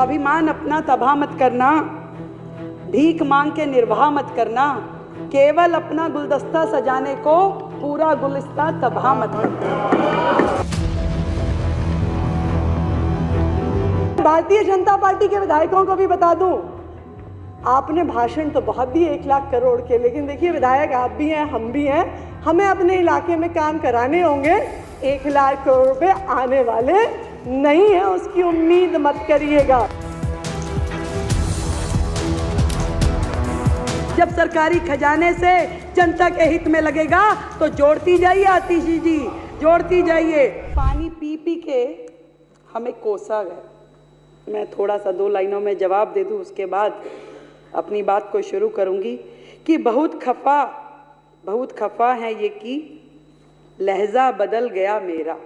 स्वाभिमान अपना तबाह मत करना, भीख मांग के निर्वाह मत करना, केवल अपना गुलदस्ता सजाने को पूरा गुलिस्ता तबाह मत करना। भारतीय जनता पार्टी के विधायकों को भी बता दूं, आपने भाषण तो बहुत दिए 1 लाख करोड़ के, लेकिन देखिए विधायक आप भी हैं, हम भी हैं, हमें अपने इलाके में काम कराने होंगे। 1 लाख करोड़ रुपए आने वाले नहीं है, उसकी उम्मीद मत करिएगा। जब सरकारी खजाने से जनता के हित में लगेगा तो जोड़ती जाइए आतिशी जी, जोड़ती जाइए। पानी पी पी के हमें कोसा गया। मैं थोड़ा सा 2 लाइनों में जवाब दे दूं, उसके बाद अपनी बात को शुरू करूंगी कि बहुत खफा है ये कि लहजा बदल गया मेरा,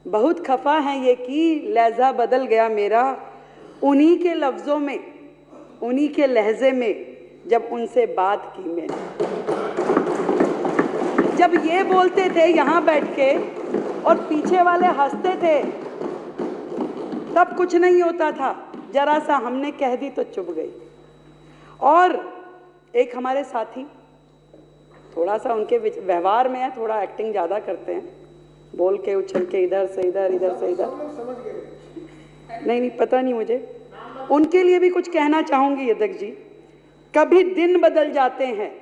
बहुत खफा है ये कि लहजा बदल गया मेरा, उन्हीं के लफ्ज़ों में, उन्हीं के लहजे में जब उनसे बात की मैंने। जब ये बोलते थे यहाँ बैठ के और पीछे वाले हंसते थे, तब कुछ नहीं होता था, जरा सा हमने कह दी तो चुप गई। और एक हमारे साथी, थोड़ा सा उनके व्यवहार में है, थोड़ा एक्टिंग ज़्यादा करते हैं, बोल के उछल के इधर से इधर, इधर से इधर, नहीं पता नहीं मुझे, उनके लिए भी कुछ कहना चाहूँगी अध्यक्ष जी। कभी दिन बदल जाते हैं,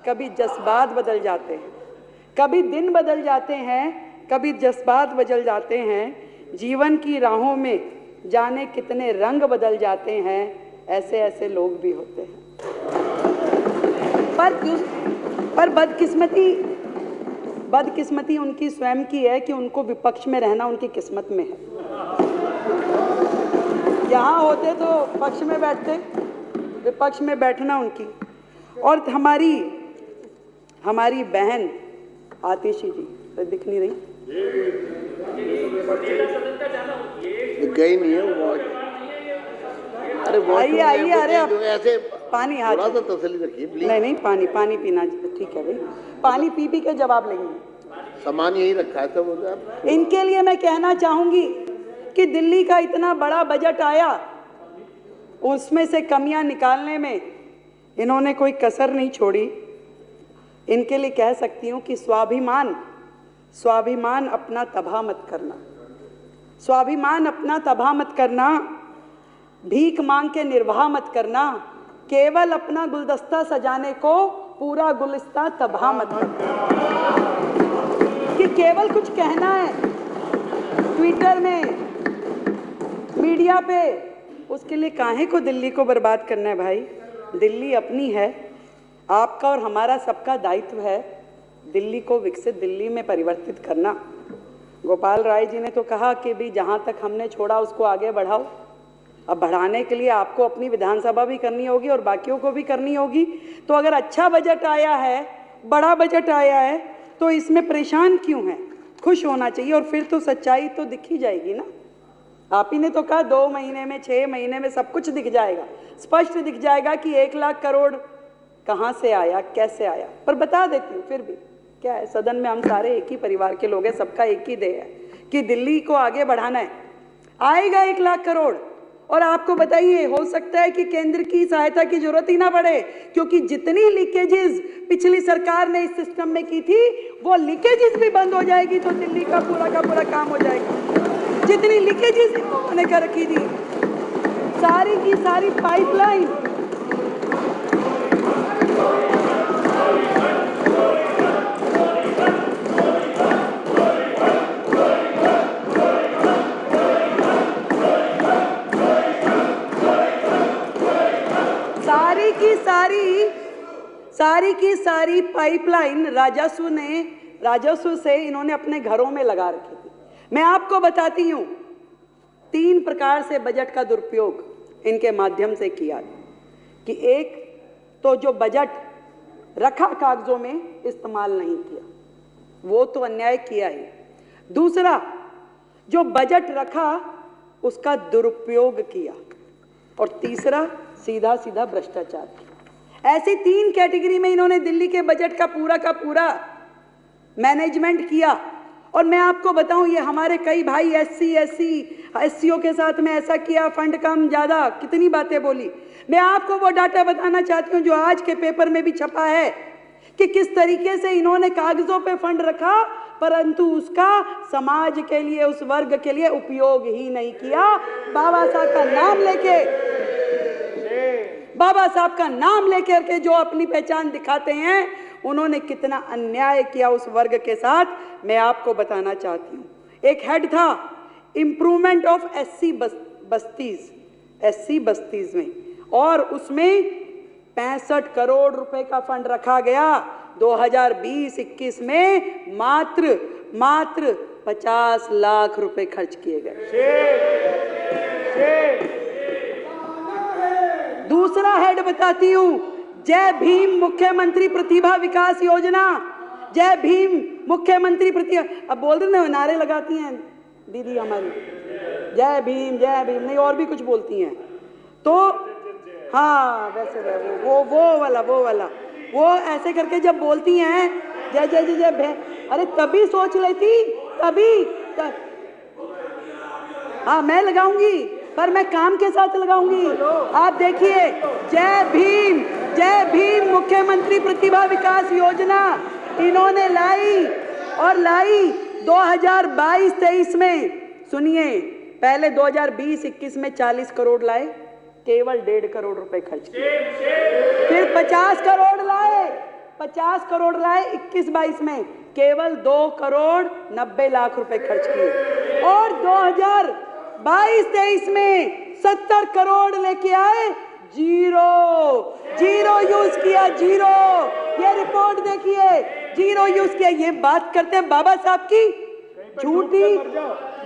कभी जज्बात बदल जाते हैं, कभी दिन बदल जाते हैं, कभी जज्बात बदल जाते हैं, जीवन की राहों में जाने कितने रंग बदल जाते हैं, ऐसे ऐसे लोग भी होते हैं। पर बदकिस्मती उनकी स्वयं की है कि उनको विपक्ष में रहना उनकी किस्मत में है। यहाँ होते तो पक्ष में बैठते, विपक्ष में बैठना उनकी। और हमारी बहन आतिशी जी दिख नहीं रही, गई नहीं है वो। अरे आइए, अरे अब ऐसे पानी हाथ थोड़ा सा तसल्ली रखिए प्लीज। नहीं पानी पीना ठीक है भाई, पानी पी पी के जवाब लेंगे। सामान यही रखा है सब। इनके लिए मैं कहना चाहूंगी कि दिल्ली का इतना बड़ा बजट आया, उसमें से कमियां निकालने में इन्होंने कोई कसर नहीं छोड़ी। इनके लिए कह सकती हूं कि स्वाभिमान अपना तबाह मत करना, स्वाभिमान अपना तबाह मत करना, भीख मांग के निर्वाह मत करना, केवल अपना गुलदस्ता सजाने को पूरा गुलिस्ता तबाह मत करना। कि केवल कुछ कहना है ट्विटर में, मीडिया पे, उसके लिए काहे को दिल्ली को बर्बाद करना है भाई। दिल्ली अपनी है, आपका और हमारा सबका दायित्व है दिल्ली को विकसित दिल्ली में परिवर्तित करना। गोपाल राय जी ने तो कहा कि भी जहाँ तक हमने छोड़ा उसको आगे बढ़ाओ। अब बढ़ाने के लिए आपको अपनी विधानसभा भी करनी होगी और बाकियों को भी करनी होगी। तो अगर अच्छा बजट आया है, बड़ा बजट आया है, तो इसमें परेशान क्यों हैं? खुश होना चाहिए। और फिर तो सच्चाई तो दिख ही जाएगी ना। आप ही ने तो कहा 2 महीने में, 6 महीने में सब कुछ दिख जाएगा, स्पष्ट दिख जाएगा कि 1 लाख करोड़ कहाँ से आया, कैसे आया। पर बता देती हूँ फिर भी, क्या है, सदन में हम सारे एक ही परिवार के लोग हैं, सबका एक ही ध्येय है कि दिल्ली को आगे बढ़ाना है। आएगा 1 लाख करोड़। और आपको बताइए, हो सकता है कि केंद्र की सहायता की जरूरत ही ना पड़े, क्योंकि जितनी लीकेजेस पिछली सरकार ने इस सिस्टम में की थी, वो लीकेजेस भी बंद हो जाएगी तो दिल्ली का पूरा काम हो जाएगा। जितनी लीकेजेस इन्होंने कर रखी थी, सारी की सारी पाइपलाइन, सारी की सारी पाइपलाइन राजस्व से इन्होंने अपने घरों में लगा रखी थी। मैं आपको बताती हूं, 3 प्रकार से बजट का दुरुपयोग इनके माध्यम से किया कि एक तो जो बजट रखा कागजों में इस्तेमाल नहीं किया, वो तो अन्याय किया ही। दूसरा, जो बजट रखा उसका दुरुपयोग किया। और तीसरा, सीधा सीधा भ्रष्टाचार किया। ऐसी 3 कैटेगरी में इन्होंने दिल्ली के बजट का पूरा मैनेजमेंट किया। और मैं आपको बताऊं, ये हमारे कई भाई एससीओ के साथ में ऐसा किया, फंड कम ज़्यादा, कितनी बातें बोली। मैं आपको वो डाटा बताना चाहती हूँ जो आज के पेपर में भी छपा है कि किस तरीके से इन्होंने कागजों पे फंड रखा, परंतु उसका समाज के लिए, उस वर्ग के लिए उपयोग ही नहीं किया। बाबा साहब का नाम लेके, बाबा साहब का नाम लेकर के जो अपनी पहचान दिखाते हैं, उन्होंने कितना अन्याय किया उस वर्ग के साथ, मैं आपको बताना चाहती हूँ। एक हेड था इम्प्रूवमेंट ऑफ एससी बस्तीज में, और उसमें 65 करोड़ रुपए का फंड रखा गया। 2020-21 में मात्र 50 लाख रुपए खर्च किए गए। दूसरा हेड बताती हूं, जय भीम मुख्यमंत्री प्रतिभा विकास योजना। जय भीम मुख्यमंत्री प्रतिभा, अब बोल रहे ना, नारे लगाती हैं दीदी हमारी, जय भीम नहीं, और भी कुछ बोलती हैं। तो हाँ, वैसे वो वाला वो ऐसे करके जब बोलती हैं जय जय जय जय, अरे तभी सोच लेती, हाँ मैं लगाऊंगी, पर मैं काम के साथ लगाऊंगी। आप देखिए, जय भीम मुख्यमंत्री प्रतिभा विकास योजना इन्होंने लाई 2022-23 में। सुनिए, पहले 2020-21 में 40 करोड़ लाए, केवल 1.5 करोड़ रुपए खर्च किए। फिर 50 करोड़ लाए 21-22 में, केवल 2 करोड़ 90 लाख रुपए खर्च किए। और 2022-23 में 70 करोड़ लेके आए, जीरो यूज किया, जीरो। ये रिपोर्ट देखिए, जीरो यूज किया। ये बात करते हैं बाबा साहब की,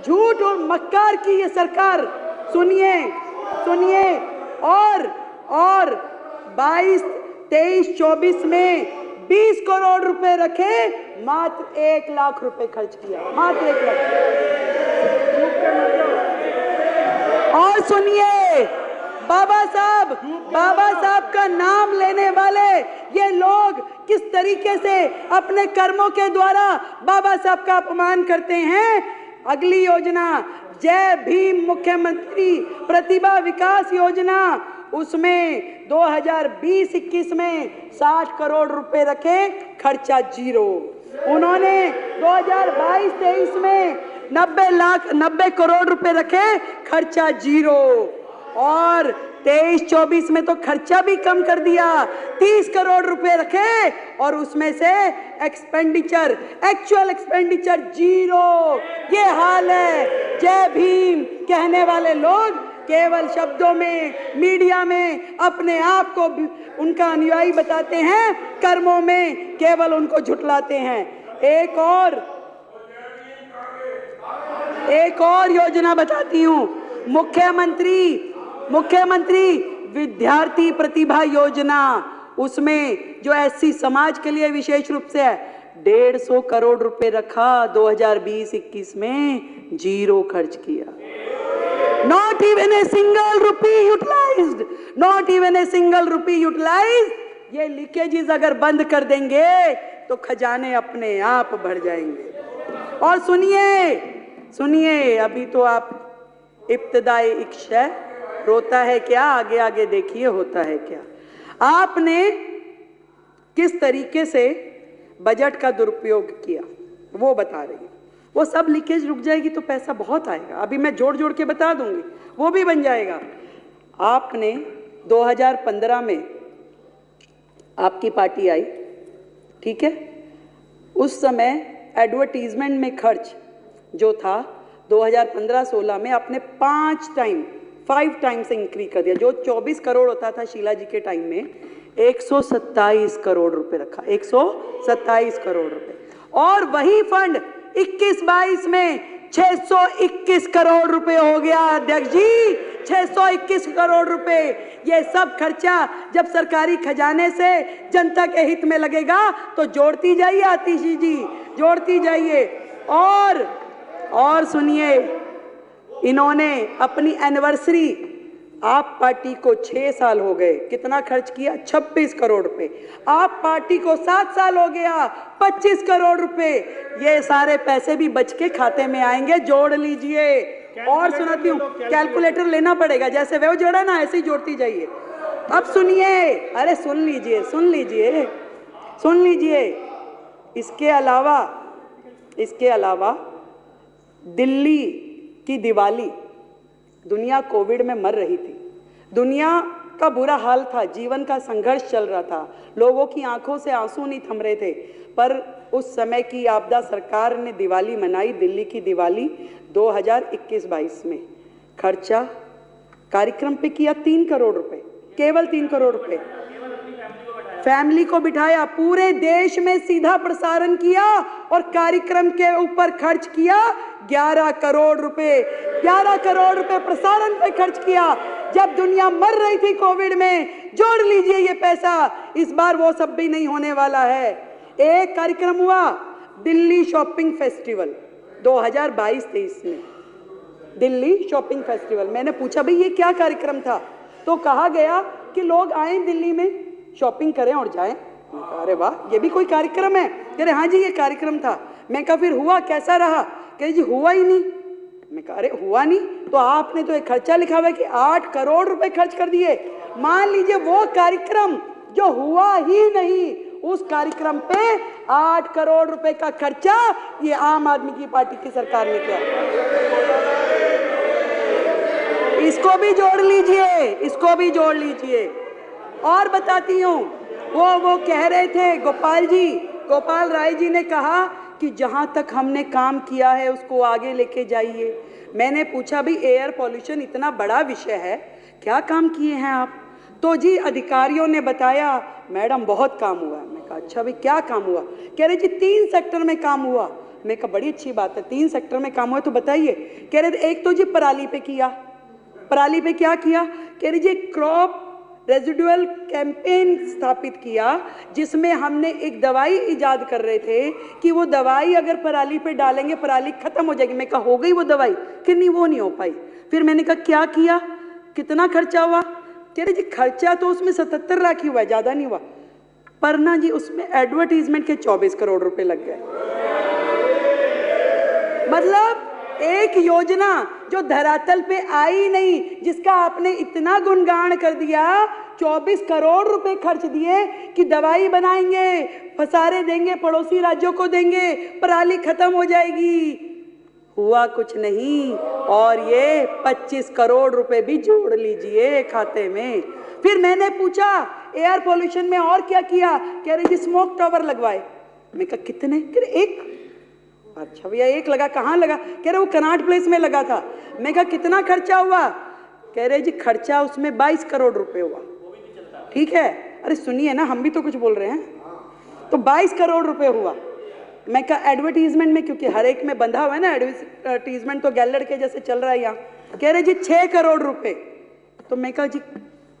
झूठ और मक्कार की ये सरकार। सुनिए, और 22-23-24 में 20 करोड़ रुपए रखे, मात्र 1 लाख रुपए खर्च किया, मात्र 1 लाख। और सुनिए, बाबा साहब का नाम लेने वाले ये लोग किस तरीके से अपने कर्मों के द्वारा बाबा साहब का अपमान करते हैं। अगली योजना, जय भीम मुख्यमंत्री प्रतिभा विकास योजना, उसमें 2020-21 में 60 करोड़ रुपए रखे, खर्चा जीरो। उन्होंने 2022-23 में 90 करोड़ रुपए रखे, खर्चा जीरो। और 23-24 में तो खर्चा भी कम कर दिया, 30 करोड़ रुपए रखे, और उसमें से एक्चुअल एक्सपेंडिचर जीरो। ये हाल है। जय भीम कहने वाले लोग केवल शब्दों में, मीडिया में अपने आप को उनका अनुयायी बताते हैं, कर्मों में केवल उनको झुठलाते हैं। एक और योजना बताती हूं, मुख्यमंत्री विद्यार्थी प्रतिभा योजना, उसमें जो एससी समाज के लिए विशेष रूप से है, 150 करोड़ रुपए रखा, 2020-21 में जीरो खर्च किया। Not even a single rupee utilized। ये लीकेजेस अगर बंद कर देंगे तो खजाने अपने आप भर जाएंगे। और सुनिए, अभी तो आप इब्तिदाई इश्क है, रोता है क्या, आगे देखिए होता है क्या। आपने किस तरीके से बजट का दुरुपयोग किया वो बता रही है। वो सब लीकेज रुक जाएगी तो पैसा बहुत आएगा, अभी मैं जोड़ के बता दूंगी, वो भी बन जाएगा। आपने 2015 में आपकी पार्टी आई, ठीक है, उस समय एडवर्टीजमेंट में खर्च जो था 2015-16 में आपने 5 टाइम से इंक्रीज कर दिया। जो 24 करोड़ होता था शीला जी के टाइम में, 127 करोड़ रुपए रखा, 127 करोड़ रुपए। और वही फंड 21-22 में 621 करोड़ रुपए हो गया। अध्यक्ष जी, 621 करोड़ रुपए। ये सब खर्चा जब सरकारी खजाने से जनता के हित में लगेगा तो जोड़ती जाइए आतिशी जी, जोड़ती जाइए। और सुनिए, इन्होंने अपनी एनिवर्सरी आप पार्टी को 6 साल हो गए, कितना खर्च किया? 26 करोड़ रुपए। आप पार्टी को 7 साल हो गया, 25 करोड़ रुपए। ये सारे पैसे भी बच के खाते में आएंगे, जोड़ लीजिए। और सुनाती हूँ, कैलकुलेटर लेना पड़ेगा, जैसे वो जोड़ा ना ऐसे ही जोड़ती जाइए। अब सुनिए, अरे सुन लीजिए, सुन लीजिए, सुन लीजिए। इसके अलावा दिल्ली की दिवाली, दुनिया कोविड में मर रही थी, दुनिया का बुरा हाल था, जीवन का संघर्ष चल रहा था, लोगों की आंखों से आंसू नहीं थम रहे थे, पर उस समय की आपदा सरकार ने दिवाली मनाई, दिल्ली की दिवाली 2021-22 में। खर्चा कार्यक्रम पे किया 3 करोड़ रुपए, केवल 3 करोड़ रुपए। फैमिली को बिठाया, पूरे देश में सीधा प्रसारण किया और कार्यक्रम के ऊपर खर्च किया 11 करोड़ रुपए। 11 करोड़ रुपए प्रसारण पे खर्च किया, जब दुनिया मर रही थी कोविड में। जोड़ लीजिए ये पैसा, इस बार वो सब भी नहीं होने वाला है। एक कार्यक्रम हुआ दिल्ली शॉपिंग फेस्टिवल 2022-23 में, दिल्ली शॉपिंग फेस्टिवल। मैंने पूछा भाई ये क्या कार्यक्रम था, तो कहा गया कि लोग आए दिल्ली में, शॉपिंग करें और जाएं। अरे वाह, ये भी कोई कार्यक्रम है? कह रहे हाँ जी ये कार्यक्रम था। मैं कहा फिर हुआ, कैसा रहा? कह रहे जी हुआ ही नहीं। मैं कहा अरे हुआ नहीं तो आपने तो एक खर्चा लिखा हुआ है कि 8 करोड़ रुपए खर्च कर दिए। मान लीजिए वो कार्यक्रम जो हुआ ही नहीं, उस कार्यक्रम पे 8 करोड़ रुपए का खर्चा ये आम आदमी की पार्टी की सरकार ने किया। इसको भी जोड़ लीजिए, इसको भी जोड़ लीजिए। और बताती हूँ, वो कह रहे थे गोपाल राय जी ने कहा कि जहाँ तक हमने काम किया है उसको आगे लेके जाइए। मैंने पूछा भी एयर पॉल्यूशन इतना बड़ा विषय है, क्या काम किए हैं आप? तो जी अधिकारियों ने बताया मैडम बहुत काम हुआ है। मैं कहा अच्छा भाई क्या काम हुआ? कह रहे जी 3 सेक्टर में काम हुआ। मैं कहा बड़ी अच्छी बात है, 3 सेक्टर में काम हुआ तो बताइए। कह रहे एक तो जी पराली पे किया। पराली पे क्या किया? कह रही जी क्रॉप रेजिडुअल कैंपेन स्थापित किया, जिसमें हमने एक दवाई इजाद कर रहे थे कि वो दवाई अगर पराली पे डालेंगे पराली खत्म हो जाएगी। मैं कहा हो गई वो दवाई? कि नहीं वो नहीं हो पाई। फिर मैंने कहा क्या किया, कितना खर्चा हुआ? कह रहे जी खर्चा तो उसमें 77 लाख ही हुआ, ज्यादा नहीं हुआ, पर ना जी उसमें एडवर्टीजमेंट के 24 करोड़ रुपए लग गए। मतलब एक योजना जो धरातल पे आई नहीं, जिसका आपने इतना गुणगान कर दिया, 24 करोड़ रुपए खर्च दिए कि दवाई बनाएंगे, फसारे देंगे, पड़ोसी राज्यों को देंगे, पराली खत्म हो जाएगी। हुआ कुछ नहीं। और ये 25 करोड़ रुपए भी जोड़ लीजिए खाते में। फिर मैंने पूछा एयर पोल्यूशन में और क्या किया? कह रहे जी स्मोक टावर लगवाए। मैं कहा कितने? कह रहे 1। अच्छा भैया 1 लगा, कहाँ लगा? कह रहे वो कनाट प्लेस में लगा था। मैं कहा कितना खर्चा हुआ? कह रहे जी खर्चा उसमें 22 करोड़ रुपए हुआ। ठीक है, अरे सुनिए ना, हम भी तो कुछ बोल रहे हैं। तो 22 करोड़ रुपए हुआ। मैं कहा एडवर्टीजमेंट में, क्योंकि हर एक में बंधा हुआ है ना एडवर्टीजमेंट, तो गैलड़ के जैसे चल रहा है यहाँ। कह रहे जी 6 करोड़ रुपए। तो मैं कहा जी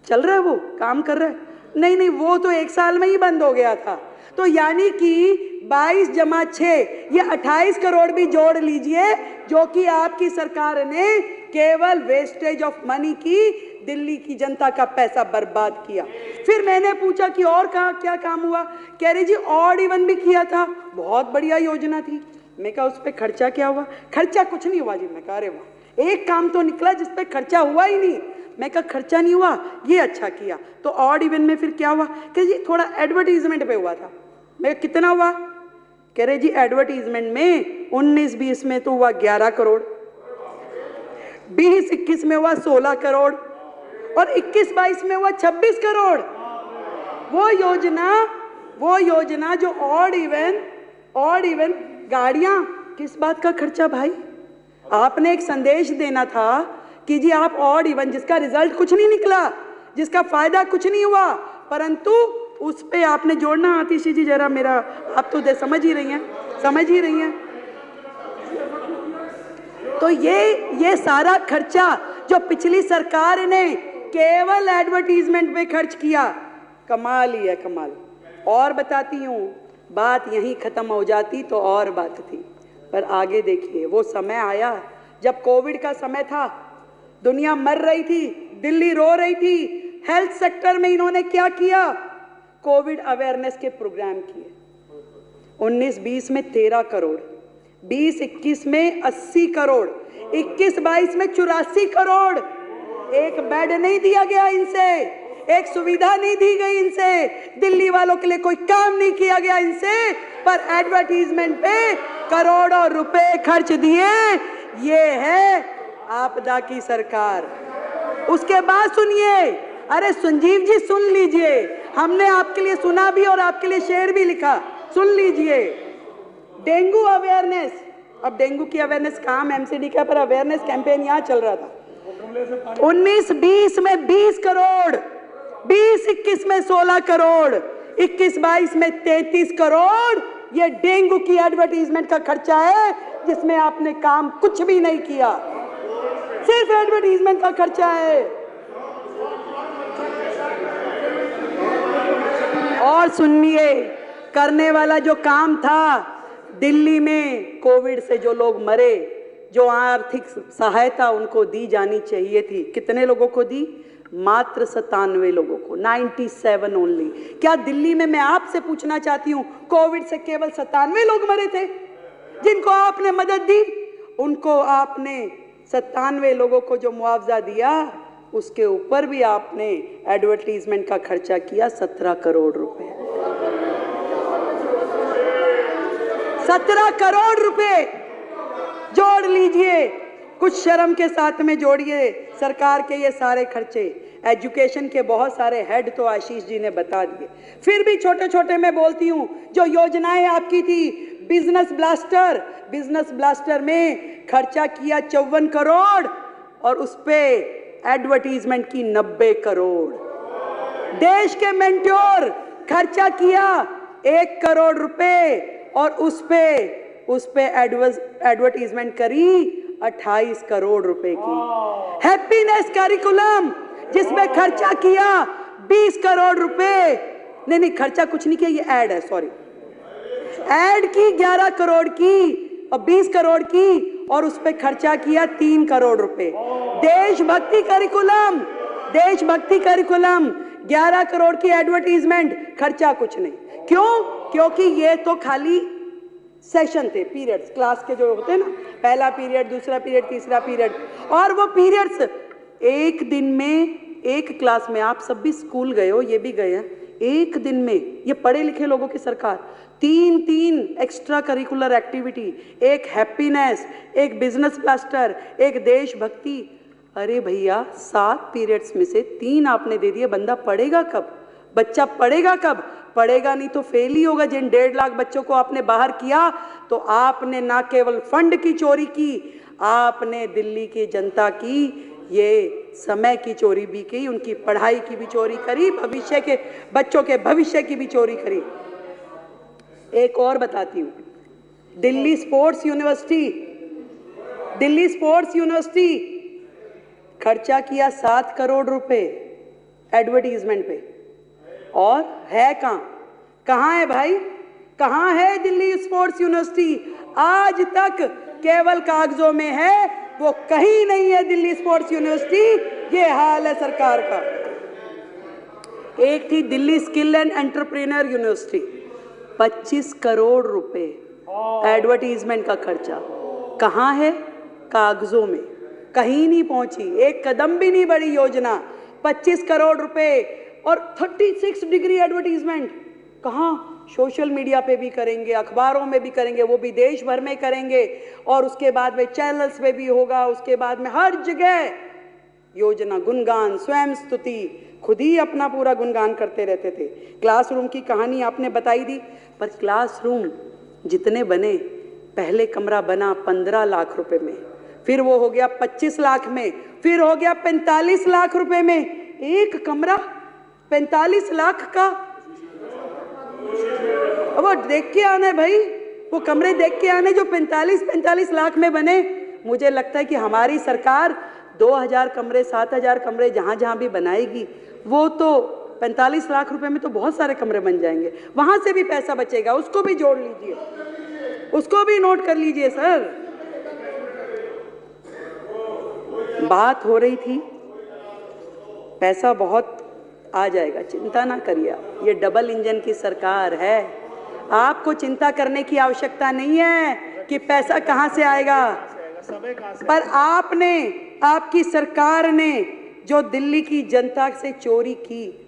चल रहा है, वो काम कर रहा है? नहीं वो तो 1 साल में ही बंद हो गया था। तो यानी कि 22 जमा 6 ये 28 करोड़ भी जोड़ लीजिए, जो कि आपकी सरकार ने केवल वेस्टेज ऑफ मनी की दिल्ली की जनता का पैसा बर्बाद किया। फिर मैंने पूछा कि और कहाँ क्या काम हुआ? कह रही जी ऑड इवन भी किया था, बहुत बढ़िया योजना थी। मैं कहा उस पर खर्चा क्या हुआ? खर्चा कुछ नहीं हुआ जी। मैं कहा अरे वाह, एक काम तो निकला जिस पे खर्चा हुआ ही नहीं। मैं कहा खर्चा नहीं हुआ, ये अच्छा किया। तो ऑड इवन में फिर क्या हुआ? कह जी थोड़ा एडवर्टीजमेंट पे हुआ था। मैं कितना हुआ? कह रहे जी एडवर्टीजमेंट में 19-20 में तो हुआ 11 करोड़, 20-21 में हुआ 16 करोड़ और 21-22 में हुआ 26 करोड़। वो योजना जो ऑड इवन गाड़ियां, किस बात का खर्चा भाई? आपने एक संदेश देना था कि जी आप ऑड इवन, जिसका रिजल्ट कुछ नहीं निकला, जिसका फायदा कुछ नहीं हुआ, परंतु उस पे आपने जोड़ना। आतिशी जी जरा मेरा, आप तो समझ ही रही हैं। तो ये सारा खर्चा जो पिछली सरकार ने केवल एडवर्टीजमेंट पे खर्च किया, कमाल ही है, कमाल। और बताती हूँ, बात यहीं खत्म हो जाती तो और बात थी, पर आगे देखिए वो समय आया जब कोविड का समय था, दुनिया मर रही थी, दिल्ली रो रही थी। हेल्थ सेक्टर में इन्होंने क्या किया? कोविड अवेयरनेस के प्रोग्राम किए। 19-20 में 13 करोड़, 20-21 में 80 करोड़, 21-22 में 84 करोड़। एक बेड नहीं दिया गया इनसे, एक सुविधा नहीं दी गई इनसे, दिल्ली वालों के लिए कोई काम नहीं किया गया इनसे, पर एडवर्टीजमेंट पे करोड़ों रुपए खर्च दिए। ये है आपदा की सरकार। उसके बाद सुनिए, अरे संजीव जी सुन लीजिए, हमने आपके लिए सुना भी और आपके लिए शेर भी लिखा, सुन लीजिए। डेंगू अवेयरनेस, अब डेंगू की अवेयरनेस काम एमसीडी का, पर अवेयरनेस कैंपेन यहां चल रहा था। 19-20 में 20 करोड़, 20-21 में 16 करोड़, 21-22 में 33 करोड़। ये डेंगू की एडवर्टीजमेंट का खर्चा है, जिसमें आपने काम कुछ भी नहीं किया, सिर्फ एडवर्टीजमेंट का खर्चा है। और सुनिए, करने वाला जो काम था, दिल्ली में कोविड से जो लोग मरे, जो आर्थिक सहायता उनको दी जानी चाहिए थी, कितने लोगों को दी? मात्र 97 लोगों को, 97 ओनली। क्या दिल्ली में, मैं आपसे पूछना चाहती हूं, कोविड से केवल 97 लोग मरे थे जिनको आपने मदद दी? उनको आपने 97 लोगों को जो मुआवजा दिया, उसके ऊपर भी आपने एडवर्टीजमेंट का खर्चा किया 17 करोड़ रुपए। 17 करोड़ रुपए जोड़ लीजिए, कुछ शर्म के साथ में जोड़िए सरकार के ये सारे खर्चे। एजुकेशन के बहुत सारे हेड तो आशीष जी ने बता दिए, फिर भी छोटे छोटे मैं बोलती हूँ। जो योजनाएं आपकी थी, बिजनेस ब्लास्टर में खर्चा किया 54 करोड़ और उस पे एडवर्टीजमेंट की 90 करोड़। देश के मेंटोर खर्चा किया 1 करोड़ रुपए और उस पे एडवर्टीजमेंट करी 28 करोड़ रुपए की। हैप्पीनेस करिकुलम जिसमें खर्चा किया 20 करोड़ रुपए, नहीं खर्चा कुछ नहीं किया, ये ऐड है, सॉरी, ऐड की 11 करोड़ की और 20 करोड़ की और उस पे खर्चा किया 3 करोड़ रुपए। देशभक्ति करिकुलम 11 करोड़ की एडवर्टीजमेंट, खर्चा कुछ नहीं। क्यों? क्योंकि ये तो खाली सेशन थे, पीरियड्स, क्लास के जो होते हैं ना, पहला पीरियड, दूसरा पीरियड, तीसरा पीरियड, और वो पीरियड्स एक दिन में, एक क्लास में, आप सब भी स्कूल गए हो, ये भी गए हैं, एक दिन में ये पढ़े लिखे लोगों की सरकार 3 एक्स्ट्रा करिकुलर एक्टिविटी, एक हैप्पीनेस, एक बिजनेस ब्लास्टर, एक देशभक्ति। अरे भैया 7 पीरियड्स में से 3 आपने दे दिए, बंदा पढ़ेगा कब? बच्चा पढ़ेगा कब? पढ़ेगा नहीं तो फेल ही होगा। जिन 1.5 लाख बच्चों को आपने बाहर किया, तो आपने ना केवल फंड की चोरी की, आपने दिल्ली की जनता की ये समय की चोरी भी की, उनकी पढ़ाई की भी चोरी करी, भविष्य के बच्चों के भविष्य की भी चोरी करी। एक और बताती हूँ, दिल्ली स्पोर्ट्स यूनिवर्सिटी खर्चा किया 7 करोड़ रुपए एडवर्टीजमेंट पे, और है कहाँ है भाई? कहाँ है दिल्ली स्पोर्ट्स यूनिवर्सिटी? आज तक केवल कागजों में है, वो कहीं नहीं है दिल्ली स्पोर्ट्स यूनिवर्सिटी। ये हाल है सरकार का। एक थी Delhi skill and entrepreneur university, 25 crore रुपए एडवर्टीजमेंट का खर्चा, कहाँ है? कागजों में, कहीं नहीं पहुंची, एक कदम भी नहीं बढ़ी योजना। 25 करोड़ रुपए और 36 डिग्री एडवर्टीजमेंट, कहाँ? सोशल मीडिया पे भी करेंगे, अखबारों में भी करेंगे, वो भी देश भर में करेंगे, और उसके बाद में चैनल्स पे भी होगा, उसके बाद में हर जगह योजना, गुणगान, स्वयं स्तुति, खुद ही अपना पूरा गुणगान करते रहते थे। क्लासरूम की कहानी आपने बताई दी, पर क्लासरूम जितने बने, पहले कमरा बना 15 लाख रुपए में, फिर वो हो गया 25 लाख में, फिर हो गया 45 लाख रुपए में। एक कमरा 45 लाख का, अब वो देख के आने भाई, वो कमरे देख के आने जो 45 लाख में बने। मुझे लगता है कि हमारी सरकार 2000 कमरे, 7000 कमरे जहाँ भी बनाएगी, वो तो 45 लाख रुपए में तो बहुत सारे कमरे बन जाएंगे, वहां से भी पैसा बचेगा, उसको भी जोड़ लीजिए, उसको भी नोट कर लीजिए सर। बात हो रही थी पैसा बहुत आ जाएगा, चिंता ना करिए। ये डबल इंजन की सरकार है, आपको चिंता करने की आवश्यकता नहीं है कि पैसा कहाँ से आएगा। पर आपने, आपकी सरकार ने जो दिल्ली की जनता से चोरी की,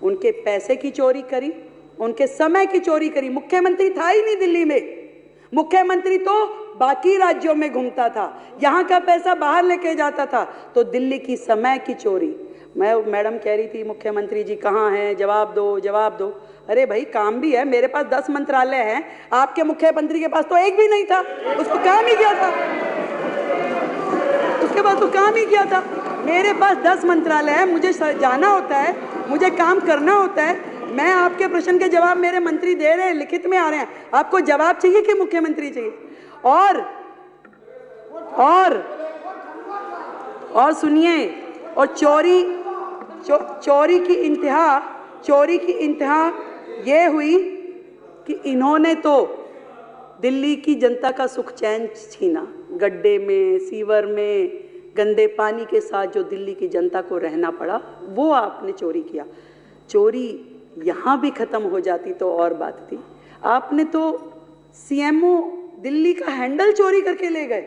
उनके पैसे की चोरी करी, उनके समय की चोरी करी। मुख्यमंत्री था ही नहीं दिल्ली में, मुख्यमंत्री तो बाकी राज्यों में घूमता था, यहाँ का पैसा बाहर लेके जाता था। तो दिल्ली की समय की चोरी। मैडम कह रही थी मुख्यमंत्री जी कहाँ हैं, जवाब दो जवाब दो। अरे भाई काम भी है, मेरे पास 10 मंत्रालय हैं, आपके मुख्यमंत्री के पास तो एक भी नहीं था, उसको काम ही क्या था, उसके पास तो काम ही क्या था। मेरे पास 10 मंत्रालय है, मुझे जाना होता है, मुझे काम करना होता है। मैं आपके प्रश्न के जवाब मेरे मंत्री दे रहे हैं, लिखित में आ रहे हैं। आपको जवाब चाहिए कि मुख्यमंत्री चाहिए? और सुनिए, और चोरी की इंतहा ये हुई कि इन्होंने तो दिल्ली की जनता का सुख चैन छीना। गड्ढे में, सीवर में, गंदे पानी के साथ जो दिल्ली की जनता को रहना पड़ा, वो आपने चोरी किया। चोरी यहाँ भी खत्म हो जाती तो और बात थी। आपने तो सीएमओ दिल्ली का हैंडल चोरी करके ले गए,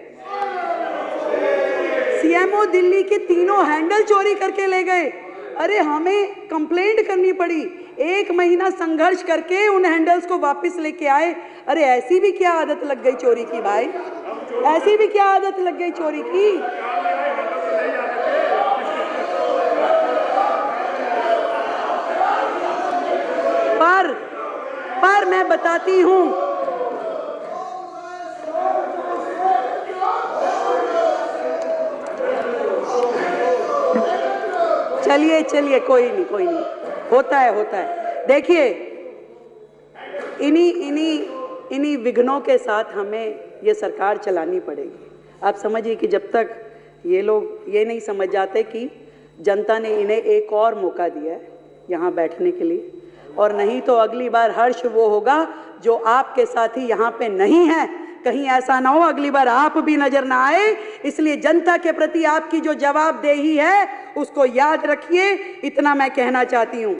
सीएमओ दिल्ली के 3 हैंडल चोरी करके ले गए। अरे हमें कंप्लेंट करनी पड़ी, 1 महीना संघर्ष करके उन हैंडल्स को वापस लेके आए। अरे ऐसी भी क्या आदत लग गई चोरी की भाई, ऐसी भी क्या आदत लग गई चोरी की। पर मैं बताती हूं, चलिए कोई नहीं, होता है। देखिए, इन्हीं विघ्नों के साथ हमें ये सरकार चलानी पड़ेगी। आप समझिए कि जब तक ये लोग ये नहीं समझ जाते कि जनता ने इन्हें एक और मौका दिया है यहाँ बैठने के लिए, और नहीं तो अगली बार हर्ष वो होगा जो आपके साथी यहाँ पे नहीं है। कहीं ऐसा ना हो अगली बार आप भी नजर ना आए। इसलिए जनता के प्रति आपकी जो जवाबदेही है उसको याद रखिए, इतना मैं कहना चाहती हूँ।